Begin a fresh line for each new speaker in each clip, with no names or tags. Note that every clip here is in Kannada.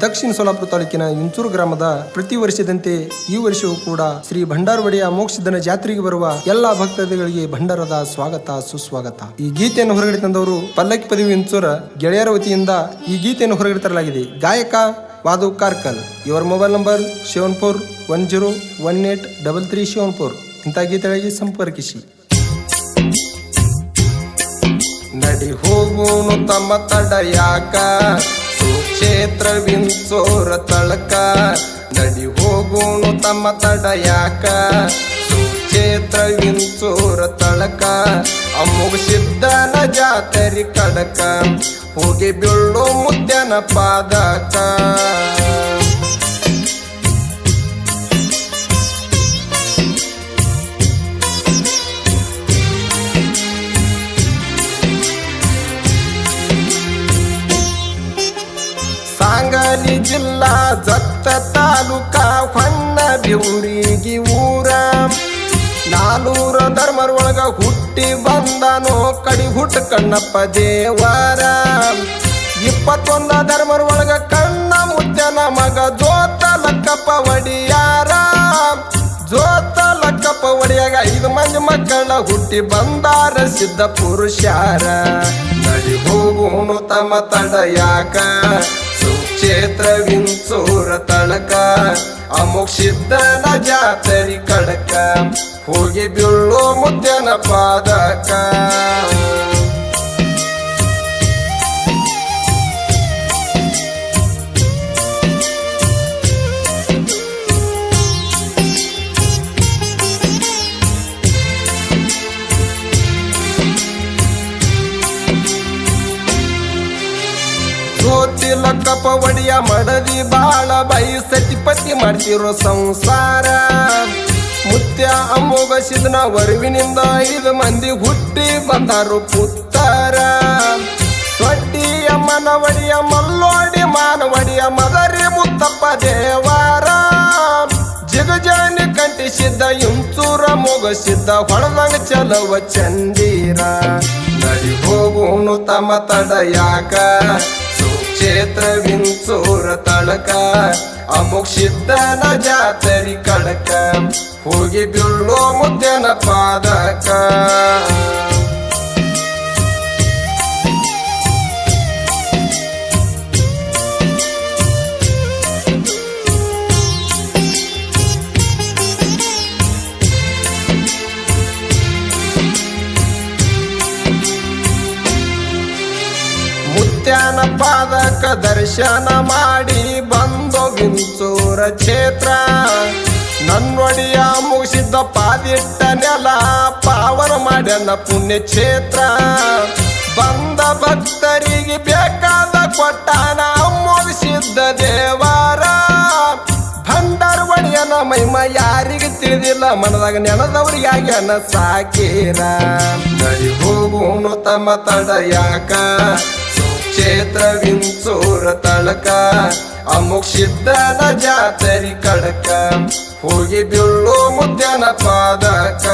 ದಕ್ಷಿಣ ಸೋಲಾಪುರ ತಾಲೂಕಿನ ಇಂಚೂರು ಗ್ರಾಮದ ಪ್ರತಿ ವರ್ಷದಂತೆ ಈ ವರ್ಷವೂ ಕೂಡ ಶ್ರೀ ಭಂಡಾರವಡಿಯ ಮೋಕ್ಷದನ ಜಾತ್ರೆಗೆ ಬರುವ ಎಲ್ಲಾ ಭಕ್ತಾದಿಗಳಿಗೆ ಭಂಡಾರದ ಸ್ವಾಗತ ಸುಸ್ವಾಗತ. ಈ ಗೀತೆಯನ್ನು ಹೊರಗಡೆ ತಂದವರು ಪಲ್ಲಕ್ಕಿ ಪದವಿ ಇಂಚೂರ ಗೆಳೆಯರ ವತಿಯಿಂದ ಈ ಗೀತೆಯನ್ನು ಹೊರಗಡೆ ತರಲಾಗಿದೆ. ಗಾಯಕ ವಾದು ಕಾರ್ಕಲ್. ಇವರ ಮೊಬೈಲ್ ನಂಬರ್ 7410183374. ಇಂಥ ಗೀತೆಗಳಿಗೆ ಸಂಪರ್ಕಿಸಿ. ನಡಿ ಹೋಗುನು ತಮ್ಮ ತಡಯಾಕ ಸುಕ್ಷೇತ್ರ ವಿಂಚೋರ ತಳಕ. ನಡಿ ಹೋಗುನು ತಮ್ಮ ತಡಯಾಕ ಸುಕ್ಷೇತ್ರ ವಿಂಚೋರ ತಳಕ. ಮುಗಿಸಿದ್ದನ ಜಾತರಿ ಕಡಕ ಹೋಗಿ ಬೀಳೋ ಮುದ್ದನ ಪಾದಕ. सांगली जिल्हा जत तालुका ಹೊನ್ನಬಿವರಿಗೆ ಊರ. ನಾಲೂರ ಧರ್ಮರ ಒಳಗ ಹುಟ್ಟಿ ಬಂದನೋ ಕಡಿ ಹುಟ್ಟ ಕಣ್ಣಪ್ಪ ದೇವರ. 21 ಧರ್ಮರ ಒಳಗ ಕಣ್ಣ ಮುದ್ದನ ಮಗ ಜೋತ ಲಕ್ಕಪ್ಪ ಒಡಿಯಾರ. ಜೋತ ಲಕ್ಕಪ್ಪ ಒಡಿಯಾಗ 5 ಮಂದಿ ಮಕ್ಕಳ ಹುಟ್ಟಿ ಬಂದಾರ ಸಿದ್ಧ ಪುರುಷಾರ. ನಡಿ ಹೋಗುನು ತಮ್ಮ ತಡಯಾಕ ಸುಕ್ಷೇತ್ರ ವಿಂಚೂರ ತಳಕ. ಮುಗಿಸಿದ್ದನ ಜಾತರಿ ಕಡಕ ಹೋಗಿ ಬೀಳೋ ಮುದ್ದನ ಪಾದಕ. ಜ್ಯೋತಿ ಲಕ್ಕಪ್ಪ ಒಡಿಯ ಮಡದಿ ಬಾಳ ಬಯಸತಿಪತಿ ಮಾಡ್ತಿರೋ ಸಂಸಾರ. ಮುತ್ಯ ಅಮೋಘಸಿದನ ವರುವಿನಿಂದ 5 ಮಂದಿ ಹುಟ್ಟಿ ಬಂದರು ಪುತ್ತರ. ಸೊಡ್ಡಿ ಅಮ್ಮನ ಒಡಿಯ ಮಲ್ಲೋಡಿ ಮಾನವಡಿಯ ಮದರಿ ಮುತ್ತಪ್ಪ ದೇವರ. ಜಿಗಜಾನಿ ಕಂಟಿಸಿದ್ದ ಇಂಚೂರ ಮೋಗಸಿದ್ದ ಹೊಳದಂಗ ಚಲವ ಚಂದೀರ. ನಡಿ ಹೋಗುನು ತಮ್ಮ ತಡಯಾಕ ಸುಕ್ಷೇತ್ರ ವಿಂಚೂರ ತಳಕ. ಮುಗಿಸಿದ್ದನ ಜಾತರಿ ಕಡಕ ಹೋಗಿ ಬೀಳೋ ಮುದ್ದನ ಪಾದಕ. ಮುತ್ಯನ ಪಾದಕ ದರ್ಶನ ಮಾಡಿ ಬಂದೋ ವಿಂಚೂರ ಕ್ಷೇತ್ರ. ನನ್ನೊಡಿಯ ಮುಗಿಸಿದ್ದ ಪಾದಿಟ್ಟ ನೆಲ ಪಾವನ ಮಾಡ್ಯನ ಪುಣ್ಯ ಕ್ಷೇತ್ರ. ಬಂದ ಭಕ್ತರಿಗೆ ಬೇಕಾದ ಕೊಟ್ಟಾನ ಮುಗಿಸಿದ್ದ ದೇವರ. ಭಂಡಾರವಡಿಯನ ಮಹಿಮ ಯಾರಿಗೆ ತಿಳಿದಿಲ್ಲ ಮನದಾಗ ನೆನದವ್ರಿಗೆ ಆಗ್ಯಾನ ಸಾಕೀರ. ನಡಿ ಹೋಗುನು ತಮ್ಮ ತಡಯಾಕ ಸುಕ್ಷೇತ್ರ ವಿಂಚೂರ ತಳಕ. ಮುಗಿಸಿದ್ದನ ಜಾತರಿ ಕಡಕ ಹೋಗಿ ಬೀಳೋ ಮುದ್ದನ ಪಾದಕ.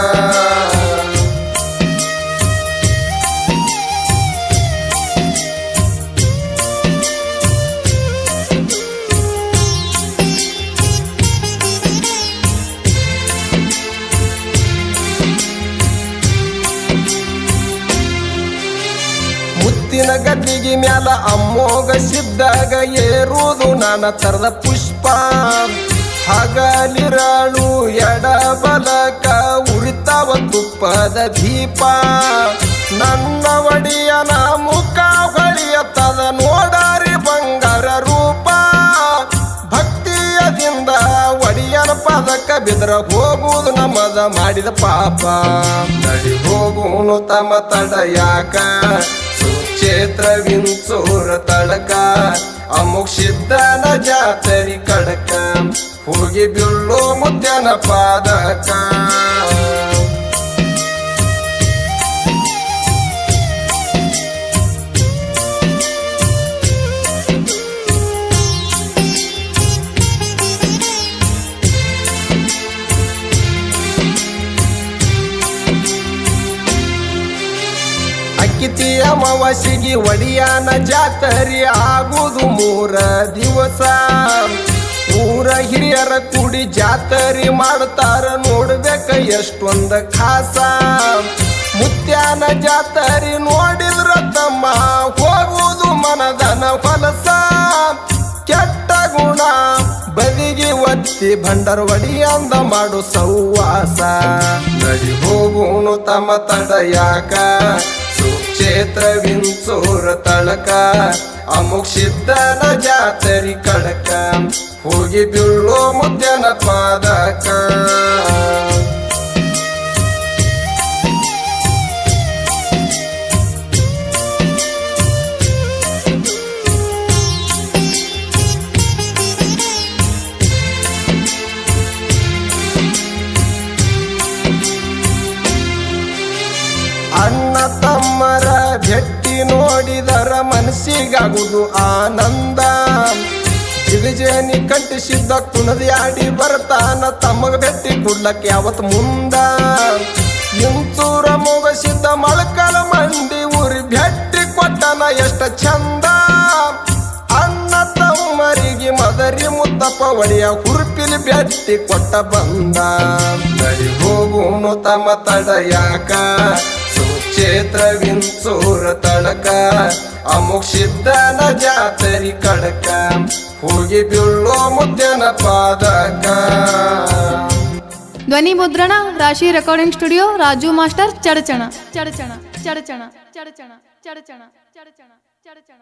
ಮುತ್ತಿನ ಗದ್ದಿಗೆ ಮ್ಯಾಲ ಅಮ್ಮೋಗ ಸಿದ್ದಾಗ ಏರುವುದು ನಾನ ತರದ ಪುಷ್ಪ. ಹಗಲಿರಳು ಎಡಬಲಕ ಉರಿತಾವ ತುಪ್ಪದ ದೀಪ. ನನ್ನ ಒಡಿಯನ ಮುಖ ಹೊಳಿಯತ್ತದ ನೋಡಾರಿ ಬಂಗಾರ ರೂಪ. ಭಕ್ತಿಯದಿಂದ ಒಡಿಯನ ಪದಕ ಬಿದ್ರ ಹೋಗುವುದು ನಮ್ಮದ ಮಾಡಿದ ಪಾಪ. ನಡಿ ಹೋಗುನು ತಮ್ಮ ತಡಯಾಕ ಸುಕ್ಷೇತ್ರ ವಿಂಚೂರ ತಳಕ. ಮುಗಿಸಿದ್ದನ ಜಾತರಿ ಕಡಕ ಹೋಗಿ ಬೀಳೋ ಮುದ್ದನ ಪಾದಕ. ಅಕ್ಕಿತಿಯ ಅಮಾವಾಸ್ಯೆಗೆ ಒಡಿಯಾನ ಜಾತರಿ ಆಗುದು 3 ದಿವಸ. ಊರ ಹಿರಿಯರ ಕೂಡಿ ಜಾತರಿ ಮಾಡ್ತಾರ ನೋಡ್ಬೇಕ ಎಷ್ಟೊಂದ ಖಾಸ. ಮುತ್ಯಾನ ಜಾತರಿ ನೋಡಿದ್ರ ತಮ್ಮ ಹೋಗುವುದು ಮನದನ ಹೊಲಸ. ಕೆಟ್ಟ ಗುಣ ಬದಿಗೆ ಒತ್ತಿ ಭಂಡಾರವಡಿ ಅಂದ ಮಾಡು ಸೌವಾಸ. ನಡಿ ಹೋಗುನು ತಮ್ಮ ತಡಯಾಕ ಸುಕ್ಷೇತ್ರ ವಿಂಚೂರ ತಳಕ. ಅಮುಕ್ಷಿದ್ದನ ಜಾತರಿ ಕಡಕ ಹೋಗಿ ಬೀಳೋ ಮುದ್ಯನ ಪಾದಕ. ಅಣ್ಣ ತಮ್ಮರ ಭೆಟ್ಟಿ ನೋಡಿದರ ಮನಸ್ಸಿಗಾಗುದು ಆನಂದ. ಜಿಗಜೇನಿ ಕಟ್ಟಿಸಿದ್ದ ಕುಣದ್ಯಾಡಿ ಬರ್ತಾನ ತಮ್ಮಗ ಭೆಟ್ಟಿ ಕೊಡ್ಲಕ್ಕೆ ಯಾವತ್ ಮುಂದ. ಇಂಚೂರ ಮುಗಸಿದ್ದ ಮಳಕಲ ಮಂಡಿ ಊರಿ ಭೆಟ್ಟಿ ಕೊಟ್ಟನ ಎಷ್ಟ ಚಂದ. ಅಣ್ಣ ತಮ್ಮರಿಗೆ ಮದರಿ ಮುತ್ತಪ್ಪ ಒಡೆಯ ಹುರುಪಿಲಿ ಭೆಟ್ಟಿ ಕೊಟ್ಟ ಬಂದ. ನಡಿ ಹೋಗುನು ತಮ್ಮ ತಡಯಾಕ ಸುಕ್ಷೇತ್ರ ವಿಂಚೂರ ತಳಕ. ಅಮುಕ್ಷಿದ್ದನ ಜಾತರಿ ಕಡಕ ಹೋಗಿ ಬೀಳೋ ಮುದ್ಯನ ಪಾದಕ.
ಧ್ವನಿ ಮುದ್ರಣ ರಾಶಿ recording studio Raju master Chadchan Chadchan Chadchan Chadchan Chadchan Chadchan Chadchan.